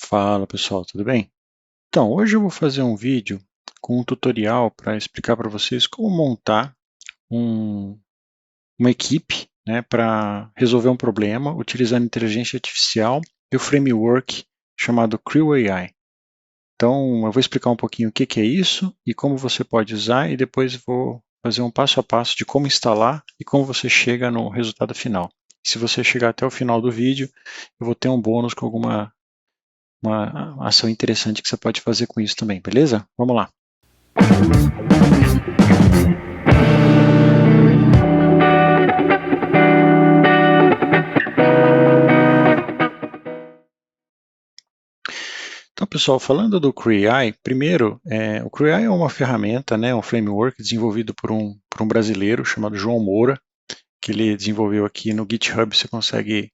Fala pessoal, tudo bem? Então, hoje eu vou fazer um vídeo com um tutorial para explicar para vocês como montar um- uma equipe, né, para resolver um problema utilizando inteligência artificial e o framework chamado Creo AI. Então, eu vou explicar um pouquinho o que que é isso e como você pode usar e depois vou fazer um passo a passo de como instalar e como você chega no resultado final. Se você chegar até o final do vídeo, eu vou ter um bônus com alguma uma ação interessante que você pode fazer com isso também, beleza? Vamos lá. Então, pessoal, falando do CreAI, primeiro, o CreAI é uma ferramenta, né, um framework desenvolvido por um brasileiro chamado João Moura, que ele desenvolveu aqui no GitHub, você consegue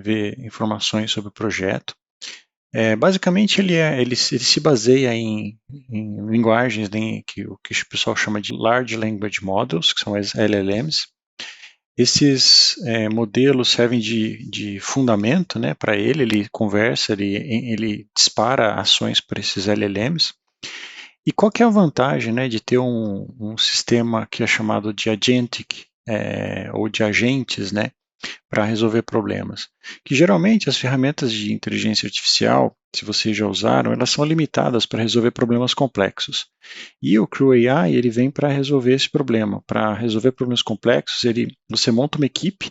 ver informações sobre o projeto. Basicamente, ele se baseia em linguagens, né, que o pessoal chama de Large Language Models, que são as LLMs. Esses modelos servem de fundamento, né, para ele conversa, ele dispara ações para esses LLMs. E qual que é a vantagem, né, de ter um sistema que é chamado de agentic, ou de agentes, né, para resolver problemas? Que geralmente as ferramentas de inteligência artificial, se vocês já usaram, elas são limitadas para resolver problemas complexos. E o Crew AI, ele vem para resolver esse problema. Para resolver problemas complexos, você monta uma equipe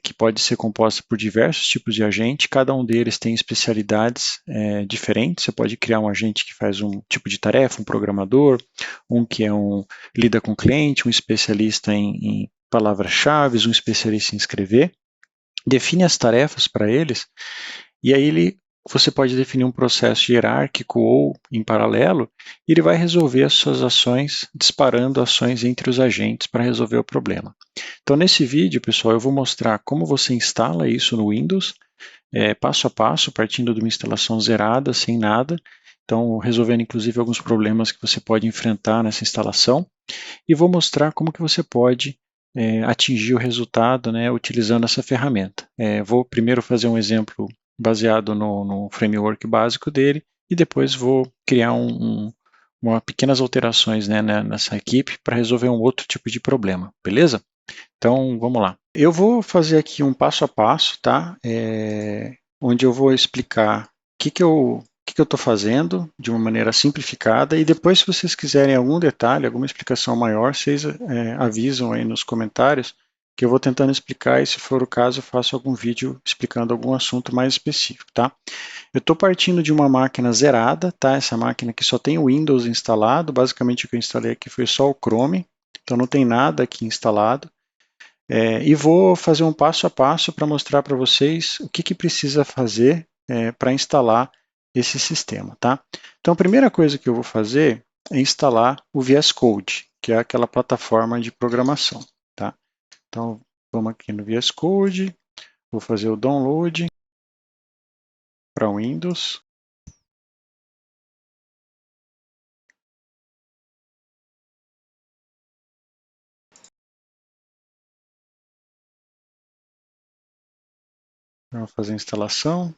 que pode ser composta por diversos tipos de agente, cada um deles tem especialidades diferentes. Você pode criar um agente que faz um tipo de tarefa, um programador, um que lida com cliente, um especialista em palavras-chave, um especialista em escrever. Define as tarefas para eles e aí você pode definir um processo hierárquico ou em paralelo, e ele vai resolver as suas ações, disparando ações entre os agentes para resolver o problema. Então, nesse vídeo, pessoal, eu vou mostrar como você instala isso no Windows, passo a passo, partindo de uma instalação zerada, sem nada. Então, resolvendo inclusive alguns problemas que você pode enfrentar nessa instalação. E vou mostrar como que você pode atingir o resultado, né, utilizando essa ferramenta. Vou primeiro fazer um exemplo baseado no framework básico dele e depois vou criar pequenas alterações, né, nessa equipe para resolver um outro tipo de problema, beleza? Então, vamos lá. Eu vou fazer aqui um passo a passo, tá? Onde eu vou explicar o que que eu estou fazendo de uma maneira simplificada e depois, se vocês quiserem algum detalhe, alguma explicação maior, vocês avisam aí nos comentários que eu vou tentando explicar e, se for o caso, eu faço algum vídeo explicando algum assunto mais específico, tá? Eu estou partindo de uma máquina zerada, tá? Essa máquina que só tem o Windows instalado, basicamente o que eu instalei aqui foi só o Chrome, então não tem nada aqui instalado. E vou fazer um passo a passo para mostrar para vocês o que que precisa fazer para instalar esse sistema, tá? Então, a primeira coisa que eu vou fazer é instalar o VS Code, que é aquela plataforma de programação, tá? Então, vamos aqui no VS Code, vou fazer o download para Windows. Vamos fazer a instalação.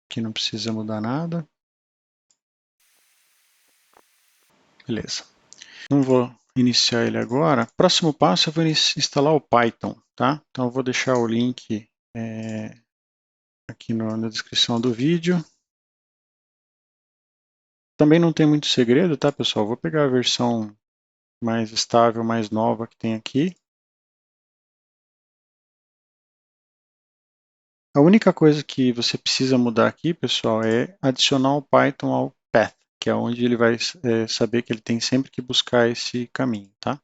Aqui não precisa mudar nada. Beleza. Não vou iniciar ele agora. Próximo passo, eu vou instalar o Python, tá? Então, eu vou deixar o link aqui na descrição do vídeo. Também não tem muito segredo, tá, pessoal? Vou pegar a versão mais estável, mais nova que tem aqui. A única coisa que você precisa mudar aqui, pessoal, é adicionar o Python ao path, que é onde ele vai saber que ele tem sempre que buscar esse caminho, tá?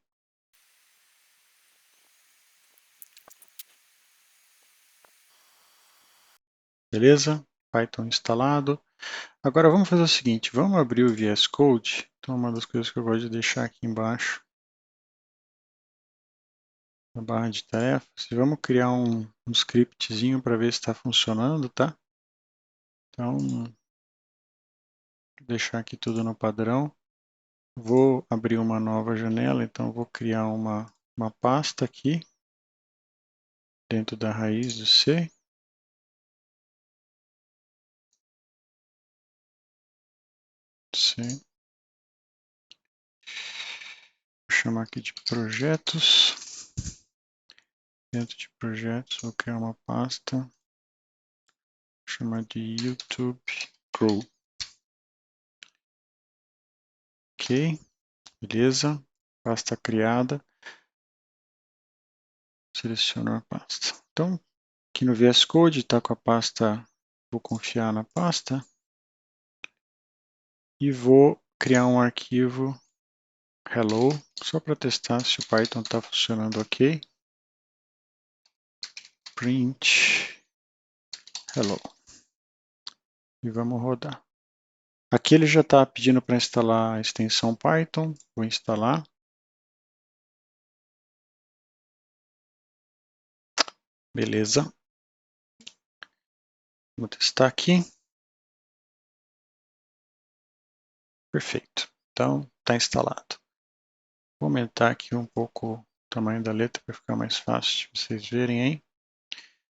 Beleza? Python instalado. Agora vamos fazer o seguinte, vamos abrir o VS Code. Então, uma das coisas que eu gosto de deixar aqui embaixo, na barra de tarefas, e vamos criar um scriptzinho para ver se está funcionando, tá? Então, vou deixar aqui tudo no padrão. Vou abrir uma nova janela, então vou criar uma uma pasta aqui, dentro da raiz do C. Vou chamar aqui de projetos. Dentro de projetos, vou criar uma pasta. Vou chamar de YouTube Crew. Ok, beleza. Pasta criada. Seleciono a pasta. Então, aqui no VS Code está com a pasta, vou confiar na pasta. E vou criar um arquivo hello, só para testar se o Python está funcionando ok. Print hello. E vamos rodar. Aqui ele já está pedindo para instalar a extensão Python. Vou instalar. Beleza. Vou testar aqui. Perfeito. Então, está instalado. Vou aumentar aqui um pouco o tamanho da letra para ficar mais fácil de vocês verem aí.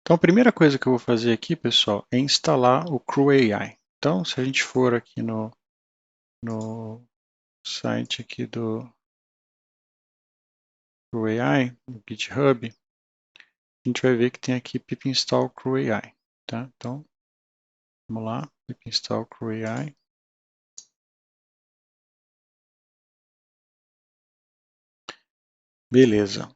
Então, a primeira coisa que eu vou fazer aqui, pessoal, é instalar o Crew AI. Então, se a gente for aqui no site aqui do Crew AI, no GitHub, a gente vai ver que tem aqui pip install Crew AI. Tá? Então, vamos lá, pip install Crew AI. Beleza.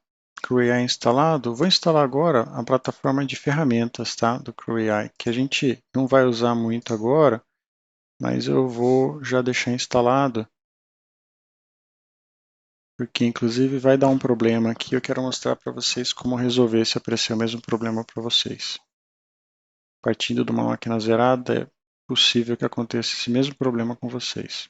Crew AI instalado. Vou instalar agora a plataforma de ferramentas, tá? Do Crew AI, que a gente não vai usar muito agora, mas eu vou já deixar instalado, porque inclusive vai dar um problema aqui. Eu quero mostrar para vocês como resolver se aparecer o mesmo problema para vocês. Partindo de uma máquina zerada, é possível que aconteça esse mesmo problema com vocês.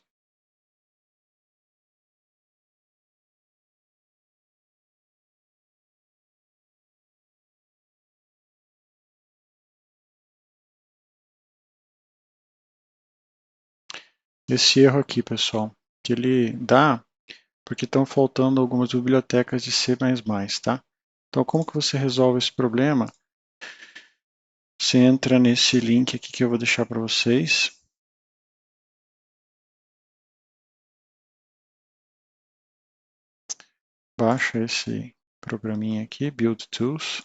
Esse erro aqui, pessoal, que ele dá porque estão faltando algumas bibliotecas de C++, tá? Então, como que você resolve esse problema? Você entra nesse link aqui que eu vou deixar para vocês. Baixa esse programinha aqui, Build Tools.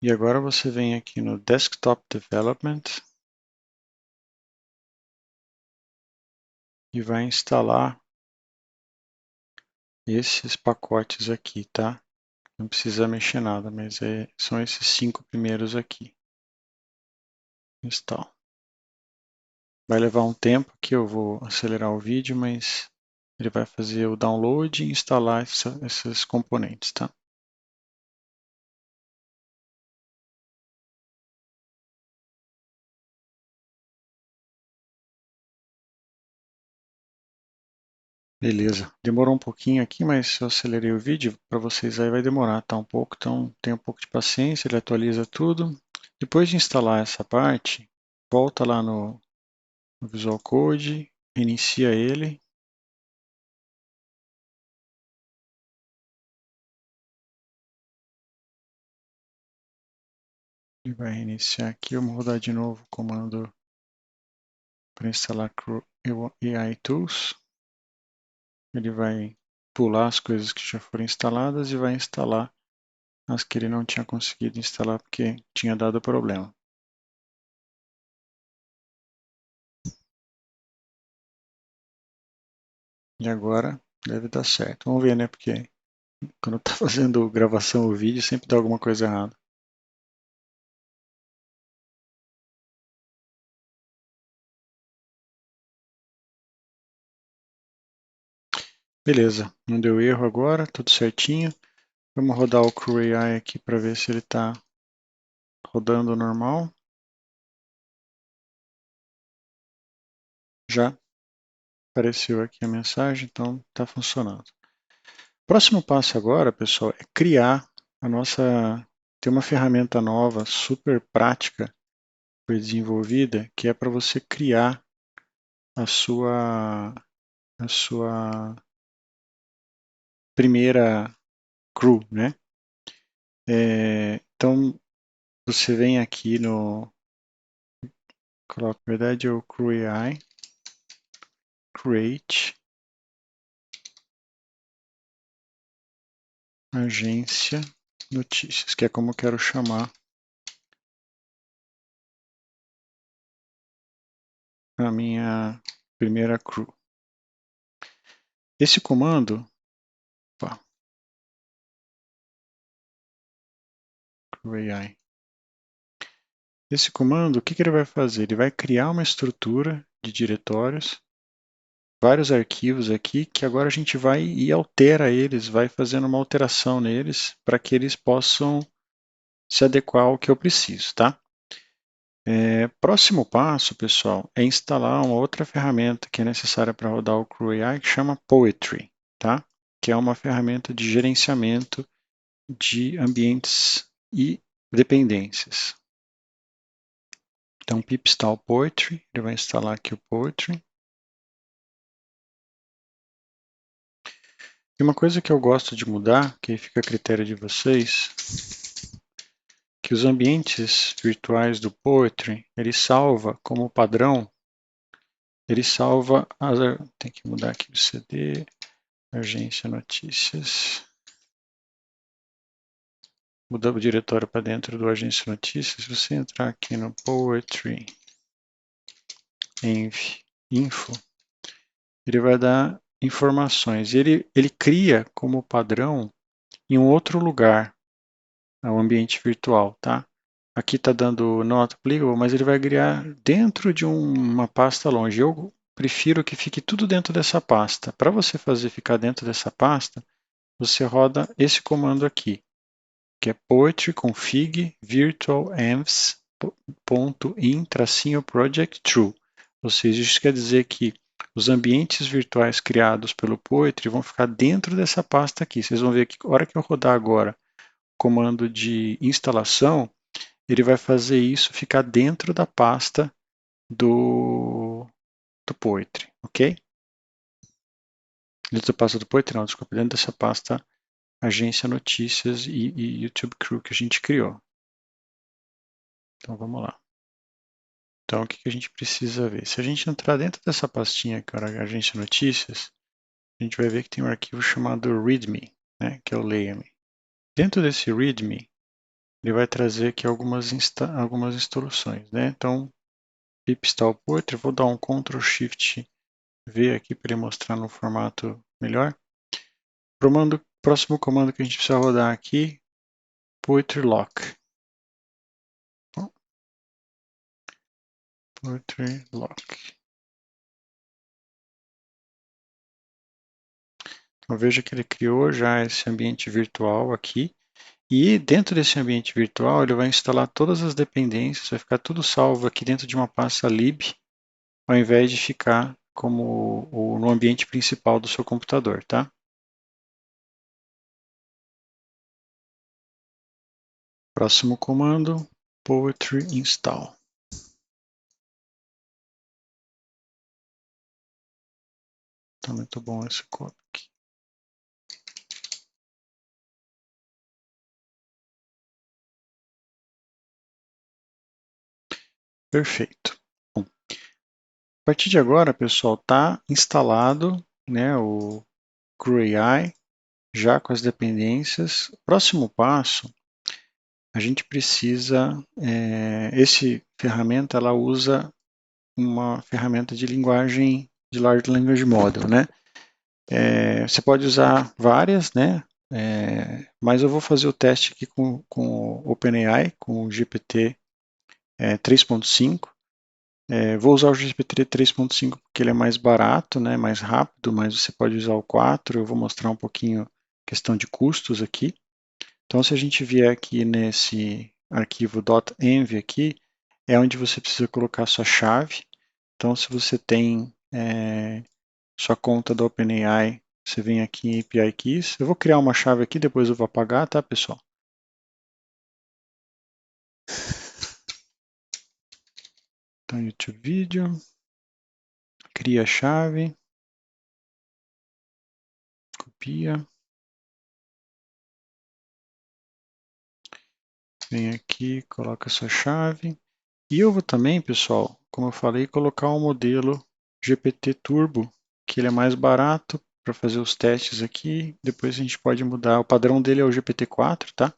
E agora você vem aqui no Desktop Development e vai instalar esses pacotes aqui, tá? Não precisa mexer nada, mas são esses 5 primeiros aqui. Install. Vai levar um tempo que eu vou acelerar o vídeo, mas ele vai fazer o download e instalar esses componentes, tá? Beleza, demorou um pouquinho aqui, mas eu acelerei o vídeo para vocês aí vai demorar, tá um pouco, então tenha um pouco de paciência, ele atualiza tudo. Depois de instalar essa parte, volta lá no Visual Code, inicia ele. Ele vai reiniciar aqui, vamos rodar de novo o comando para instalar AI Tools. Ele vai pular as coisas que já foram instaladas e vai instalar as que ele não tinha conseguido instalar porque tinha dado problema. E agora deve dar certo. Vamos ver, né? Porque quando está fazendo gravação ou vídeo sempre dá alguma coisa errada. Beleza, não deu erro agora, tudo certinho. Vamos rodar o Crew AI aqui para ver se ele está rodando normal. Já apareceu aqui a mensagem, então está funcionando. Próximo passo agora, pessoal, é criar a nossa tem uma ferramenta nova, super prática, foi desenvolvida, que é para você criar a sua primeira crew, né? Então, você vem aqui no, coloca, na verdade, é o Crew AI, Create, Agência Notícias, que é como eu quero chamar a minha primeira crew. Esse comando, opa, Crew AI. Esse comando, o que ele vai fazer? Ele vai criar uma estrutura de diretórios, vários arquivos aqui, que agora a gente vai e altera eles, vai fazendo uma alteração neles para que eles possam se adequar ao que eu preciso, tá? Próximo passo, pessoal, é instalar uma outra ferramenta que é necessária para rodar o Crew AI, que chama Poetry, tá? Que é uma ferramenta de gerenciamento de ambientes e dependências. Então, pip install Poetry, ele vai instalar aqui o Poetry. E uma coisa que eu gosto de mudar, que fica a critério de vocês, que os ambientes virtuais do Poetry, ele salva como padrão, ele salva, tem que mudar aqui o CD, Agência Notícias, mudar o diretório para dentro do Agência Notícias, se você entrar aqui no Poetry, Info, ele vai dar informações. Ele cria como padrão em um outro lugar o ambiente virtual, tá? Aqui está dando not applicable, mas ele vai criar dentro de uma pasta longe. Eu prefiro que fique tudo dentro dessa pasta. Para você fazer ficar dentro dessa pasta, você roda esse comando aqui, que é poetry config virtualenvs.in -project Ou seja, isso quer dizer que os ambientes virtuais criados pelo Poetry vão ficar dentro dessa pasta aqui. Vocês vão ver que na hora que eu rodar agora o comando de instalação, ele vai fazer isso ficar dentro da pasta do Poetry, ok? Dentro da pasta do Poetry, não, desculpa, dentro dessa pasta Agência Notícias e YouTube Crew que a gente criou. Então vamos lá. Então o que a gente precisa ver? Se a gente entrar dentro dessa pastinha que é a Agência Notícias, a gente vai ver que tem um arquivo chamado README, né, que é o leia-me. Dentro desse README, ele vai trazer aqui algumas instruções, né? Então, pip install poetry, vou dar um Ctrl Shift V aqui para ele mostrar no formato melhor. Próximo comando que a gente precisa rodar aqui, poetry lock. Poetry lock. Então veja que ele criou já esse ambiente virtual aqui. E dentro desse ambiente virtual, ele vai instalar todas as dependências, vai ficar tudo salvo aqui dentro de uma pasta lib, ao invés de ficar como no ambiente principal do seu computador, tá? Próximo comando, poetry install. Tá muito bom esse código aqui. Perfeito. Bom, a partir de agora, pessoal, está instalado, né, o Crew AI, já com as dependências. Próximo passo, a gente precisa, essa ferramenta ela usa uma ferramenta de linguagem de Large Language Model, né? Você pode usar várias, né? Mas eu vou fazer o teste aqui com o OpenAI, com o GPT 3.5. Vou usar o GPT 3.5 porque ele é mais barato, né? Mais rápido, mas você pode usar o 4. Eu vou mostrar um pouquinho questão de custos aqui. Então, se a gente vier aqui nesse arquivo .env aqui, é onde você precisa colocar sua chave. Então, se você tem sua conta do OpenAI, você vem aqui em API Keys. Eu vou criar uma chave aqui, depois eu vou apagar, tá, pessoal? Então, YouTube Video, cria a chave, copia, vem aqui, coloca a sua chave. E eu vou também, pessoal, como eu falei, colocar um modelo GPT Turbo, que ele é mais barato para fazer os testes aqui. Depois a gente pode mudar. O padrão dele é o GPT-4, tá?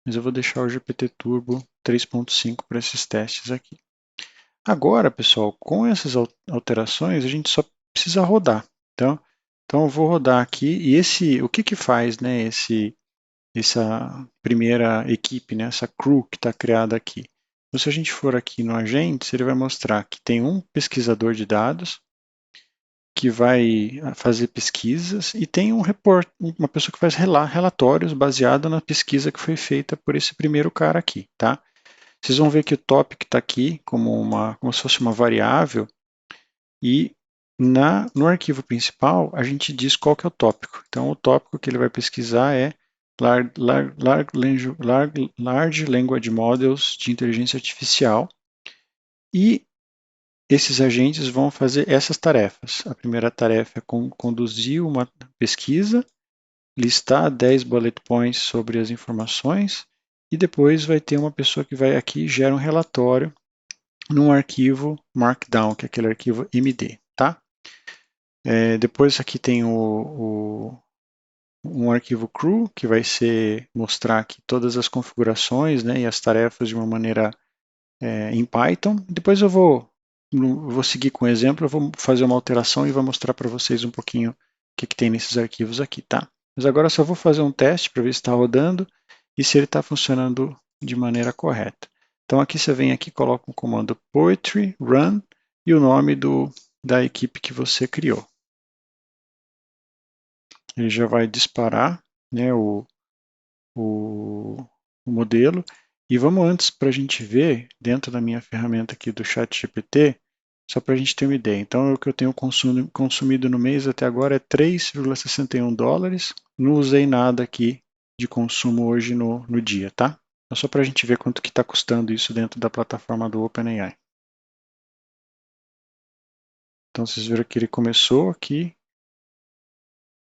Mas eu vou deixar o GPT Turbo 3.5 para esses testes aqui. Agora, pessoal, com essas alterações, a gente só precisa rodar. Então eu vou rodar aqui e o que que faz, né, essa primeira equipe, né, essa crew que está criada aqui. Então, se a gente for aqui no Agentes, ele vai mostrar que tem um pesquisador de dados que vai fazer pesquisas e tem uma pessoa que faz relatórios baseado na pesquisa que foi feita por esse primeiro cara aqui, tá? Vocês vão ver que o topic está aqui como se fosse uma variável e no arquivo principal a gente diz qual que é o tópico. Então o tópico que ele vai pesquisar é Large Language Models de inteligência artificial e esses agentes vão fazer essas tarefas. A primeira tarefa é conduzir uma pesquisa, listar 10 bullet points sobre as informações e depois vai ter uma pessoa que vai aqui e gera um relatório num arquivo Markdown, que é aquele arquivo MD, tá? Depois aqui tem um arquivo crew, que vai mostrar aqui todas as configurações, né, e as tarefas de uma maneira em Python. Depois eu vou seguir com o exemplo, eu vou fazer uma alteração e vou mostrar para vocês um pouquinho o que tem nesses arquivos aqui, tá? Mas agora eu só vou fazer um teste para ver se está rodando e se ele está funcionando de maneira correta. Então aqui você vem aqui, coloca o comando poetry run e o nome da equipe que você criou. Ele já vai disparar, né, o modelo. E vamos antes para a gente ver, dentro da minha ferramenta aqui do ChatGPT, só para a gente ter uma ideia. Então, o que eu tenho consumido no mês até agora é 3,61 dólares. Não usei nada aqui de consumo hoje no dia, tá? É só para a gente ver quanto que está custando isso dentro da plataforma do OpenAI. Então, vocês viram que ele começou aqui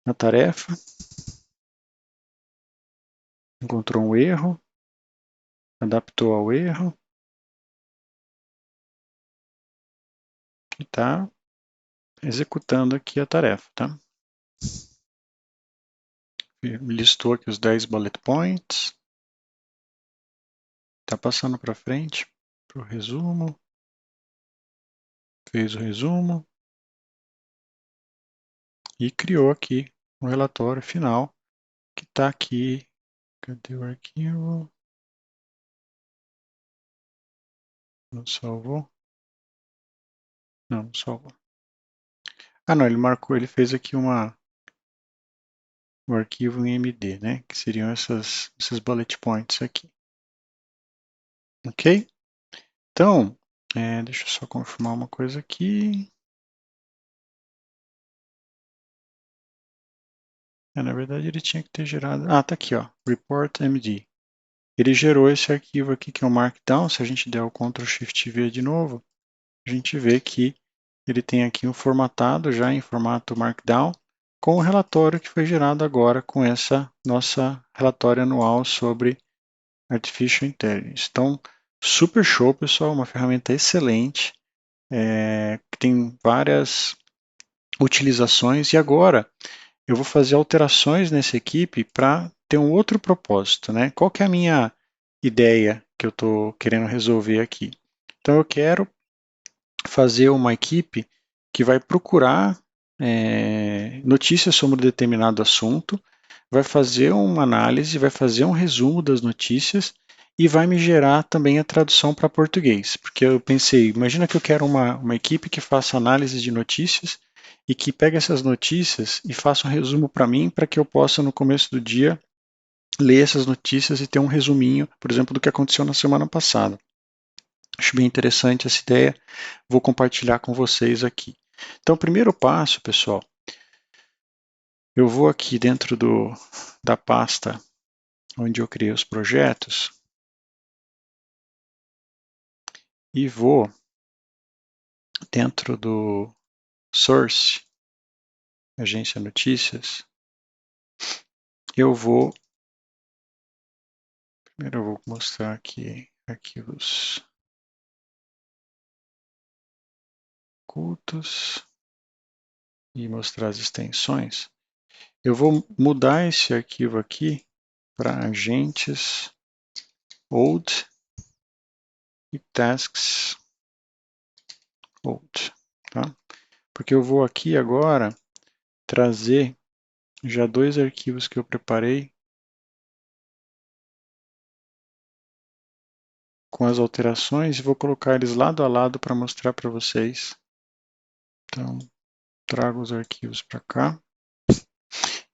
na tarefa, encontrou um erro, adaptou ao erro, e está executando aqui a tarefa, tá? Listou aqui os 10 bullet points, está passando para frente, para o resumo, fez o resumo e criou aqui o relatório final que está aqui. Cadê o arquivo? Não salvou? Não, não salvou. Ah, não, ele marcou, ele fez aqui um arquivo em MD, né? Que seriam esses bullet points aqui. Ok? Então, deixa eu só confirmar uma coisa aqui. Na verdade, ele tinha que ter gerado. Ah, tá aqui, ó. Report MD. Ele gerou esse arquivo aqui, que é o Markdown. Se a gente der o Ctrl Shift V de novo, a gente vê que ele tem aqui um formatado já em formato Markdown, com o relatório que foi gerado agora com essa nossa relatório anual sobre Artificial Intelligence. Então, super show, pessoal, uma ferramenta excelente, que tem várias utilizações. E agora eu vou fazer alterações nessa equipe para ter um outro propósito, né? Qual que é a minha ideia que eu estou querendo resolver aqui? Então eu quero fazer uma equipe que vai procurar notícias sobre um determinado assunto, vai fazer uma análise, vai fazer um resumo das notícias e vai me gerar também a tradução para português. Porque eu pensei, imagina que eu quero uma equipe que faça análise de notícias e que pegue essas notícias e faça um resumo para mim, para que eu possa, no começo do dia, ler essas notícias e ter um resuminho, por exemplo, do que aconteceu na semana passada. Acho bem interessante essa ideia, vou compartilhar com vocês aqui. Então, o primeiro passo, pessoal, eu vou aqui dentro da pasta onde eu criei os projetos e vou dentro do Source, Agência Notícias, primeiro eu vou mostrar aqui arquivos ocultos e mostrar as extensões. Eu vou mudar esse arquivo aqui para agentes old e tasks old, tá? Porque eu vou aqui agora trazer já dois arquivos que eu preparei com as alterações e vou colocar eles lado a lado para mostrar para vocês. Então, trago os arquivos para cá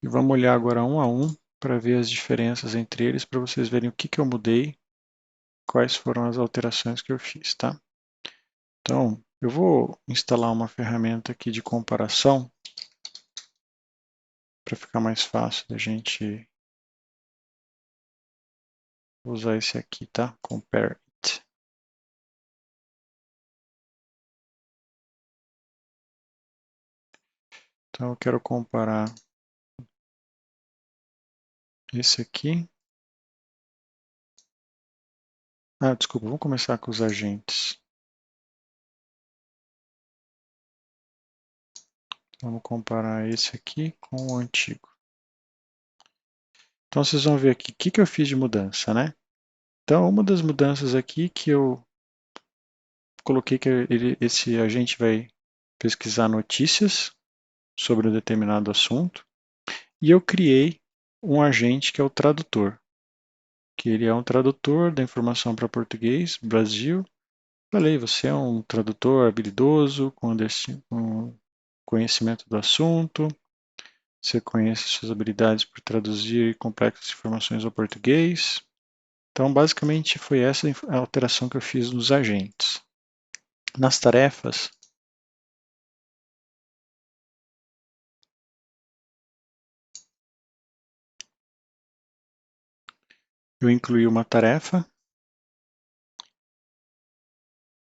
e vamos olhar agora um a um para ver as diferenças entre eles, para vocês verem o que eu mudei, quais foram as alterações que eu fiz, tá? Então, eu vou instalar uma ferramenta aqui de comparação para ficar mais fácil da gente usar esse aqui, tá? Compare it. Então, eu quero comparar esse aqui. Ah, desculpa, vamos começar com os agentes. Vamos comparar esse aqui com o antigo. Então, vocês vão ver aqui o que eu fiz de mudança, né? Então, uma das mudanças aqui que eu coloquei que esse agente vai pesquisar notícias sobre um determinado assunto. E eu criei um agente que é o tradutor, que ele é um tradutor da informação para português, Brasil. Falei, você é um tradutor habilidoso, com conhecimento do assunto, você conhece suas habilidades por traduzir complexas informações ao português. Então, basicamente, foi essa a alteração que eu fiz nos agentes. Nas tarefas, eu incluí uma tarefa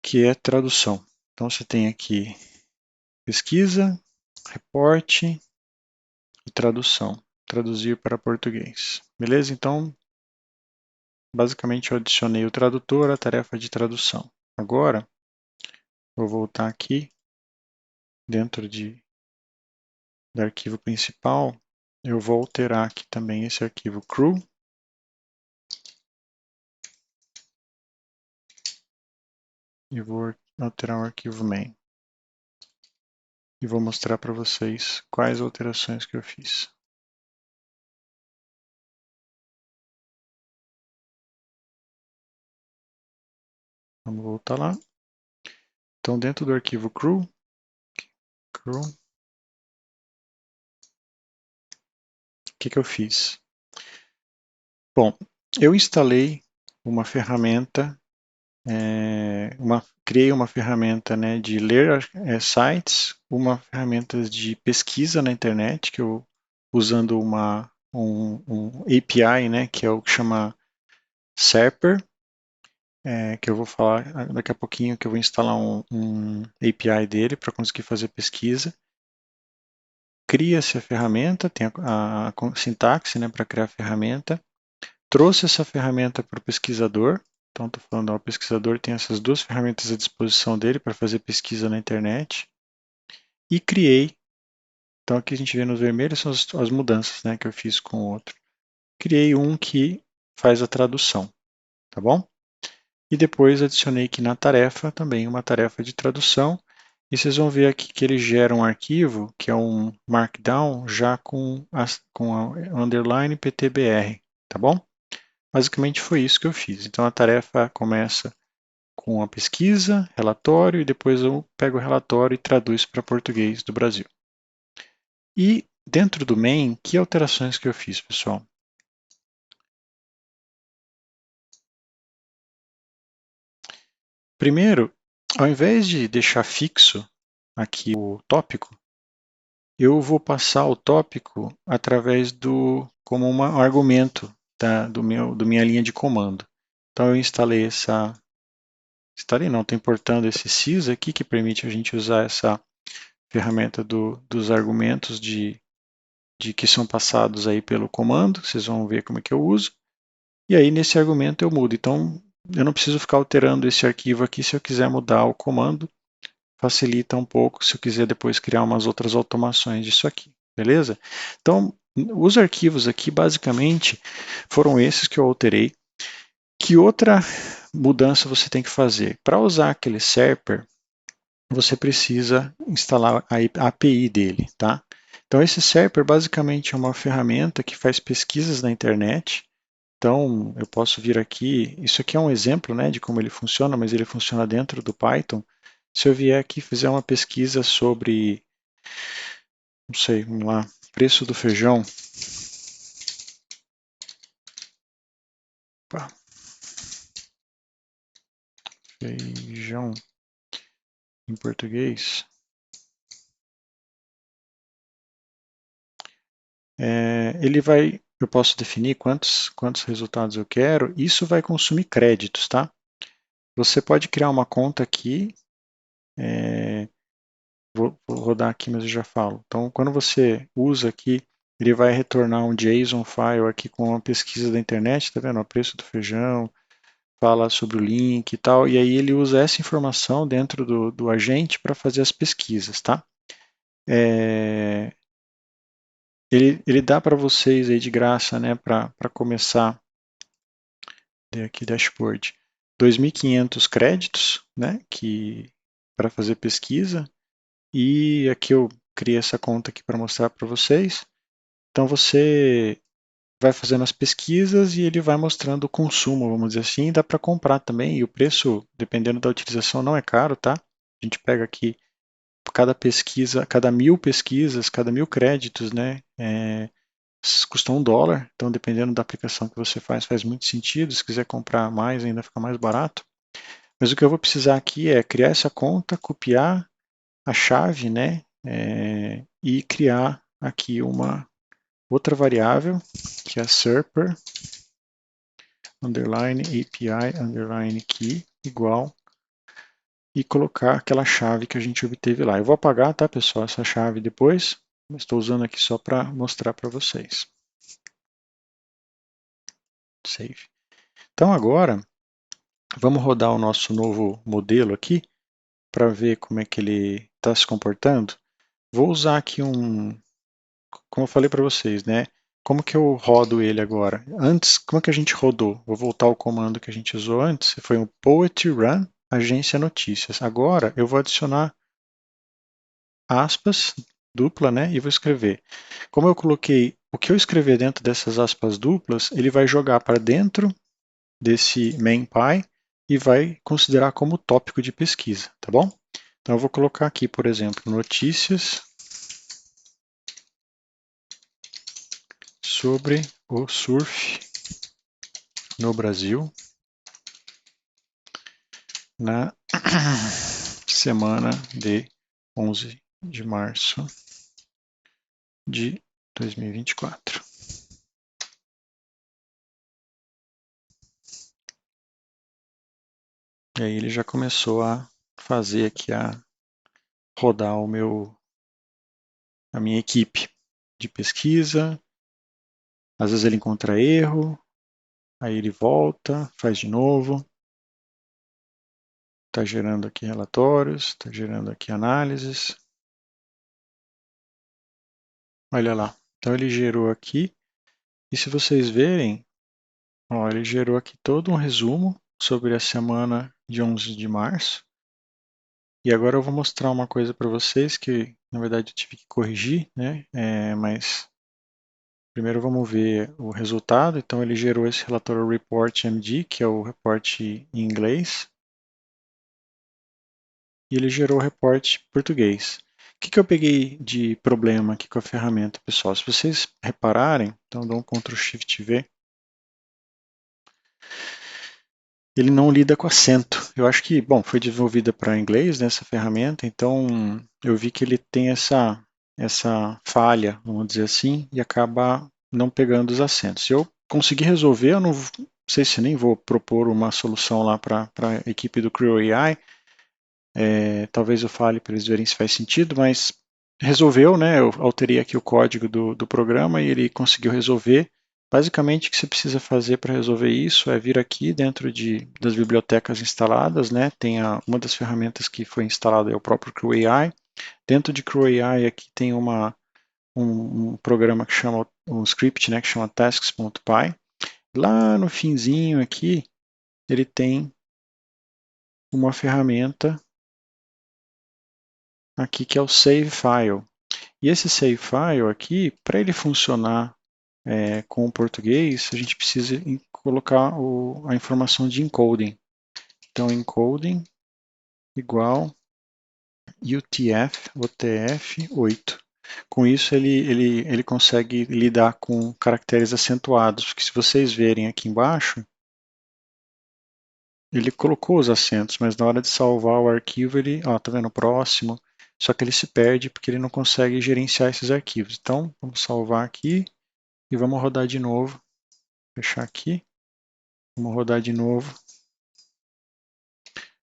que é tradução. Então, você tem aqui pesquisa, reporte e tradução. Traduzir para português. Beleza? Então, basicamente, eu adicionei o tradutor à tarefa de tradução. Agora, vou voltar aqui dentro do arquivo principal. Eu vou alterar aqui também esse arquivo crew. E vou alterar o arquivo main. E vou mostrar para vocês quais alterações que eu fiz. Vamos voltar lá. Então, dentro do arquivo crew, o que eu fiz? Bom, eu instalei uma ferramenta, criei uma ferramenta, né, de ler sites, uma ferramenta de pesquisa na internet, que eu usando um API, né, que é o que chama Serper, que eu vou falar daqui a pouquinho, que eu vou instalar um API dele para conseguir fazer pesquisa. Cria-se a ferramenta, tem a sintaxe, né, para criar a ferramenta. Trouxe essa ferramenta para o pesquisador. Então, estou falando, o pesquisador tem essas duas ferramentas à disposição dele para fazer pesquisa na internet. E criei, então aqui a gente vê no vermelho são as mudanças, né, que eu fiz com o outro. Criei um que faz a tradução, tá bom? E depois adicionei aqui na tarefa também uma tarefa de tradução. E vocês vão ver aqui que ele gera um arquivo, que é um Markdown, já com a underline PTBR, tá bom? Basicamente foi isso que eu fiz. Então a tarefa começa com a pesquisa, relatório, e depois eu pego o relatório e traduzo para português do Brasil. E dentro do main, que alterações que eu fiz, pessoal? Primeiro, ao invés de deixar fixo aqui o tópico, eu vou passar o tópico através como um argumento da minha linha de comando. Então eu instalei instalei não, estou importando esse sys aqui, que permite a gente usar essa ferramenta dos argumentos de que são passados aí pelo comando, vocês vão ver como é que eu uso. E aí nesse argumento eu mudo. Então eu não preciso ficar alterando esse arquivo aqui se eu quiser mudar o comando. Facilita um pouco se eu quiser depois criar umas outras automações disso aqui, beleza? Então os arquivos aqui basicamente foram esses que eu alterei. Que outra mudança você tem que fazer? Para usar aquele Serper, você precisa instalar a API dele, tá? Então esse Serper basicamente é uma ferramenta que faz pesquisas na internet. Então eu posso vir aqui, isso aqui é um exemplo, né, de como ele funciona, mas ele funciona dentro do Python. Se eu vier aqui e fizer uma pesquisa sobre, não sei, vamos lá, preço do feijão. Opa. Feijão em português. Ele vai, eu posso definir quantos resultados eu quero. Isso vai consumir créditos, tá? Você pode criar uma conta aqui. Vou rodar aqui, mas eu já falo. Então, quando você usa aqui, ele vai retornar um JSON file aqui com uma pesquisa da internet, tá vendo? O preço do feijão, fala sobre o link e tal, e aí ele usa essa informação dentro do agente para fazer as pesquisas, tá? Ele dá para vocês aí de graça, né, para começar, aqui dashboard, 2.500 créditos, né, para fazer pesquisa, e aqui eu criei essa conta aqui para mostrar para vocês. Então você vai fazendo as pesquisas e ele vai mostrando o consumo, vamos dizer assim, dá para comprar também, e o preço, dependendo da utilização, não é caro, tá? A gente pega aqui cada pesquisa, cada 1.000 pesquisas, cada 1.000 créditos, né, custa $1, então dependendo da aplicação que você faz muito sentido, se quiser comprar mais ainda fica mais barato. Mas o que eu vou precisar aqui é criar essa conta, copiar a chave, né, e criar aqui uma outra variável, que é a serper, underline API, underline key, igual, e colocar aquela chave que a gente obteve lá. Eu vou apagar, tá, pessoal, essa chave depois, mas estou usando aqui só para mostrar para vocês. Save. Então agora, vamos rodar o nosso novo modelo aqui, para ver como é que ele está se comportando. Vou usar aqui como eu falei para vocês, né? Como que eu rodo ele agora? Antes, como é que a gente rodou? Vou voltar ao comando que a gente usou antes. Foi um poet run agência notícias. Agora eu vou adicionar aspas dupla, né? E vou escrever. Como eu coloquei o que eu escrever dentro dessas aspas duplas, ele vai jogar para dentro desse MainPy e vai considerar como tópico de pesquisa, tá bom? Então eu vou colocar aqui, por exemplo, notícias sobre o surf no Brasil na semana de 11 de março de 2024. E aí ele já começou a fazer aqui rodar a minha equipe de pesquisa. Às vezes ele encontra erro, aí ele volta, faz de novo. Está gerando aqui relatórios, está gerando aqui análises. Olha lá, então ele gerou aqui, e se vocês verem, ó, ele gerou aqui todo um resumo sobre a semana de 11 de março. E agora eu vou mostrar uma coisa para vocês que, na verdade, eu tive que corrigir, né? Mas primeiro vamos ver o resultado. Então ele gerou esse relatório Report MD, que é o reporte em inglês. E ele gerou o reporte português. O que eu peguei de problema aqui com a ferramenta, pessoal? Se vocês repararem, então dou um Ctrl Shift V, ele não lida com acento. Eu acho que, bom, foi desenvolvida para inglês, né, essa ferramenta, então eu vi que ele tem essa falha, vamos dizer assim, e acaba não pegando os acentos. Se eu conseguir resolver, eu sei se nem vou propor uma solução lá para a equipe do Creo AI. Talvez eu fale para eles verem se faz sentido, mas resolveu, né? Eu alterei aqui o código do programa e ele conseguiu resolver. Basicamente, o que você precisa fazer para resolver isso é vir aqui dentro das bibliotecas instaladas, né? Tem uma das ferramentas que foi instalada é o próprio Creo AI. Dentro de Creo AI aqui tem um programa que chama, um script, né, que chama tasks.py. Lá no finzinho aqui, ele tem uma ferramenta aqui que é o Save File. E esse Save File aqui, para ele funcionar com o português, a gente precisa colocar a informação de encoding. Então, encoding igual UTF-8. Com isso, ele consegue lidar com caracteres acentuados, porque se vocês verem aqui embaixo, ele colocou os acentos, mas na hora de salvar o arquivo, ele, ó, tá vendo, próximo, só que ele se perde porque ele não consegue gerenciar esses arquivos. Então, vamos salvar aqui e vamos rodar de novo, fechar aqui, vamos rodar de novo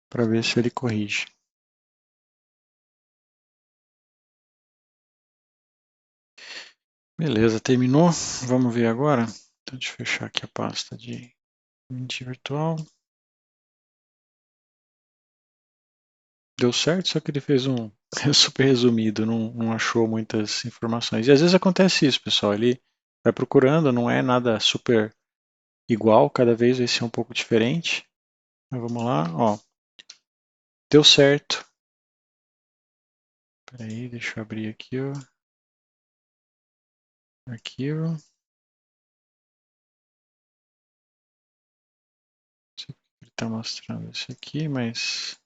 para ver se ele corrige. Beleza, terminou. Vamos ver agora. Então, deixa eu fechar aqui a pasta de ambiente virtual. Deu certo, só que ele fez um super resumido, não achou muitas informações. E às vezes acontece isso, pessoal. Ele vai procurando, não é nada super igual, cada vez vai ser um pouco diferente. Mas vamos lá, ó. Deu certo. Espera aí, deixa eu abrir aqui o arquivo. Ele está mostrando isso aqui, mas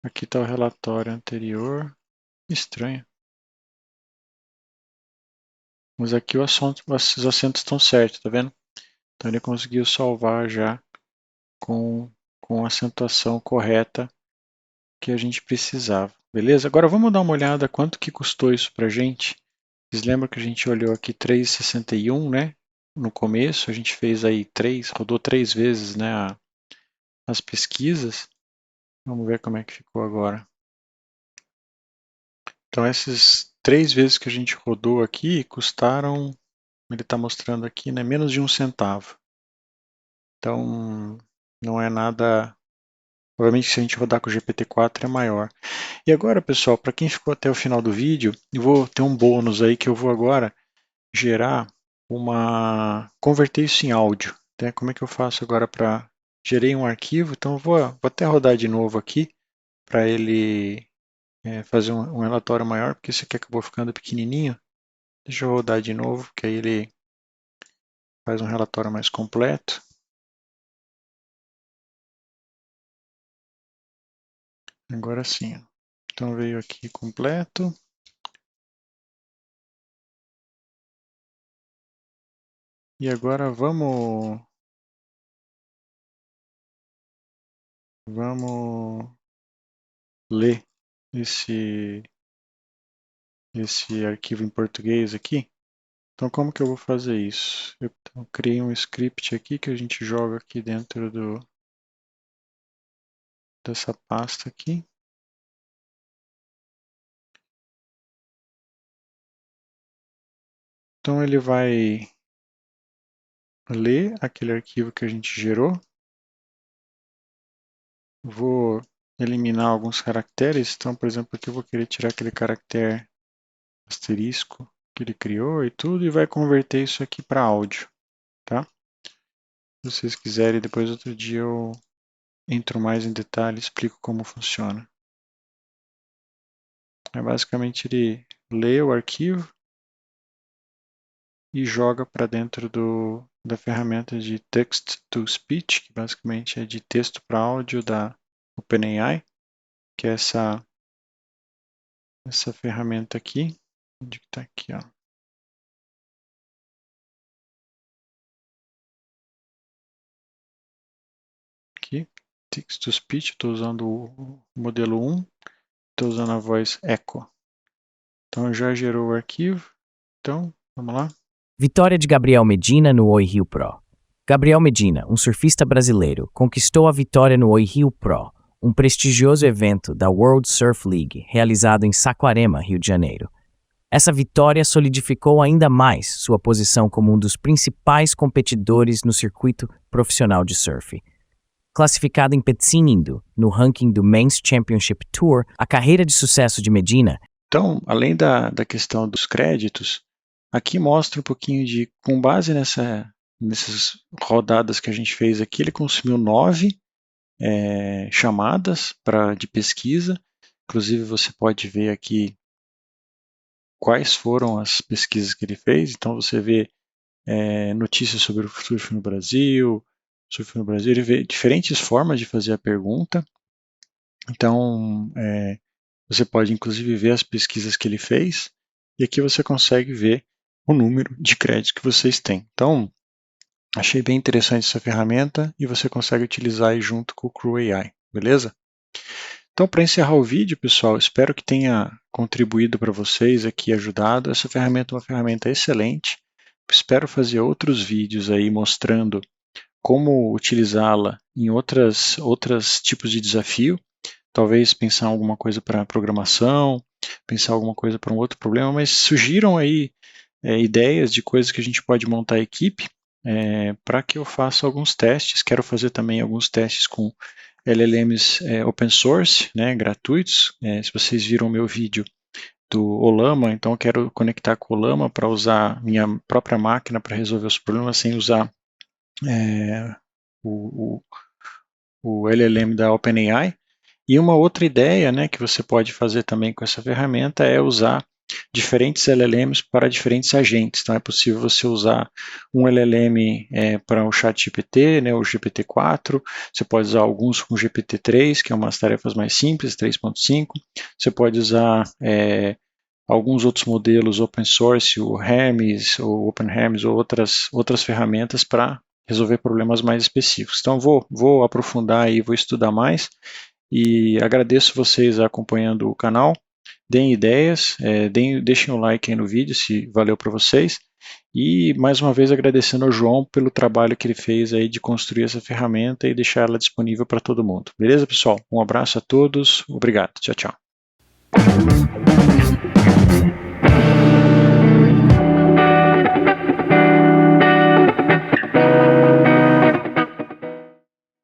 aqui está o relatório anterior. Estranho. Mas aqui os acentos estão certos, tá vendo? Então ele conseguiu salvar já com a acentuação correta que a gente precisava. Beleza? Agora vamos dar uma olhada quanto que custou isso pra gente. Vocês lembram que a gente olhou aqui 3,61, né? No começo, a gente fez aí rodou 3 vezes, né, as pesquisas. Vamos ver como é que ficou agora. Então essas 3 vezes que a gente rodou aqui custaram, ele está mostrando aqui, né, menos de 1 centavo. Então não é nada. Provavelmente se a gente rodar com o GPT-4 é maior. E agora, pessoal, para quem ficou até o final do vídeo, eu vou ter um bônus aí que eu vou agora gerar converter isso em áudio. Né? Como é que eu faço agora para gerei um arquivo? Então eu vou até rodar de novo aqui para ele fazer um relatório maior, porque esse aqui acabou ficando pequenininho. Deixa eu rodar de novo, que aí ele faz um relatório mais completo. Agora sim. Então veio aqui completo. E agora vamos ler esse arquivo em português aqui. Então como que eu vou fazer isso? Eu criei um script aqui que a gente joga aqui dentro dessa pasta aqui. Então ele vai ler aquele arquivo que a gente gerou. Vou eliminar alguns caracteres. Então, por exemplo, aqui eu vou querer tirar aquele caractere asterisco que ele criou e tudo, e vai converter isso aqui para áudio, tá? Se vocês quiserem, depois outro dia eu entro mais em detalhe e explico como funciona. Basicamente ele lê o arquivo e joga para dentro da ferramenta de Text to Speech, que basicamente é de texto para áudio da OpenAI, que é essa ferramenta aqui. Onde está aqui, ó? Aqui, Text to Speech, estou usando o modelo 1, estou usando a voz Echo. Então já gerou o arquivo, então vamos lá. Vitória de Gabriel Medina no Oi Rio Pro. Gabriel Medina, um surfista brasileiro, conquistou a vitória no Oi Rio Pro, um prestigioso evento da World Surf League, realizado em Saquarema, Rio de Janeiro. Essa vitória solidificou ainda mais sua posição como um dos principais competidores no circuito profissional de surf. Classificado em Petsinendo, no ranking do Men's Championship Tour, a carreira de sucesso de Medina. Então, além da questão dos créditos, aqui mostra um pouquinho de, com base nessas rodadas que a gente fez aqui, ele consumiu 9 chamadas de pesquisa. Inclusive, você pode ver aqui quais foram as pesquisas que ele fez. Então, você vê notícias sobre o surf no Brasil. Ele vê diferentes formas de fazer a pergunta. Então, você pode inclusive ver as pesquisas que ele fez, e aqui você consegue ver o número de créditos que vocês têm. Então, achei bem interessante essa ferramenta e você consegue utilizar aí junto com o Crew AI, beleza? Então, para encerrar o vídeo, pessoal, espero que tenha contribuído para vocês aqui, ajudado. Essa ferramenta é uma ferramenta excelente. Espero fazer outros vídeos aí mostrando como utilizá-la em outros tipos de desafio. Talvez pensar alguma coisa para programação, pensar alguma coisa para um outro problema, mas surgiram aí ideias de coisas que a gente pode montar a equipe para que eu faça alguns testes. Quero fazer também alguns testes com LLMs open source, gratuitos. Se vocês viram o meu vídeo do Olama, então eu quero conectar com o Olama para usar minha própria máquina para resolver os problemas sem usar o LLM da OpenAI. E uma outra ideia que você pode fazer também com essa ferramenta é usar diferentes LLMs para diferentes agentes. Então é possível você usar um LLM para o ChatGPT, o GPT-4, você pode usar alguns com o GPT-3, que é umas tarefas mais simples, 3.5, você pode usar alguns outros modelos open source, o Hermes, ou OpenHermes, ou outras ferramentas para resolver problemas mais específicos. Então vou aprofundar e vou estudar mais. E agradeço vocês acompanhando o canal. Deem ideias, deixem o like aí no vídeo se valeu para vocês. E mais uma vez agradecendo ao João pelo trabalho que ele fez aí de construir essa ferramenta e deixar ela disponível para todo mundo. Beleza, pessoal? Um abraço a todos. Obrigado. Tchau, tchau.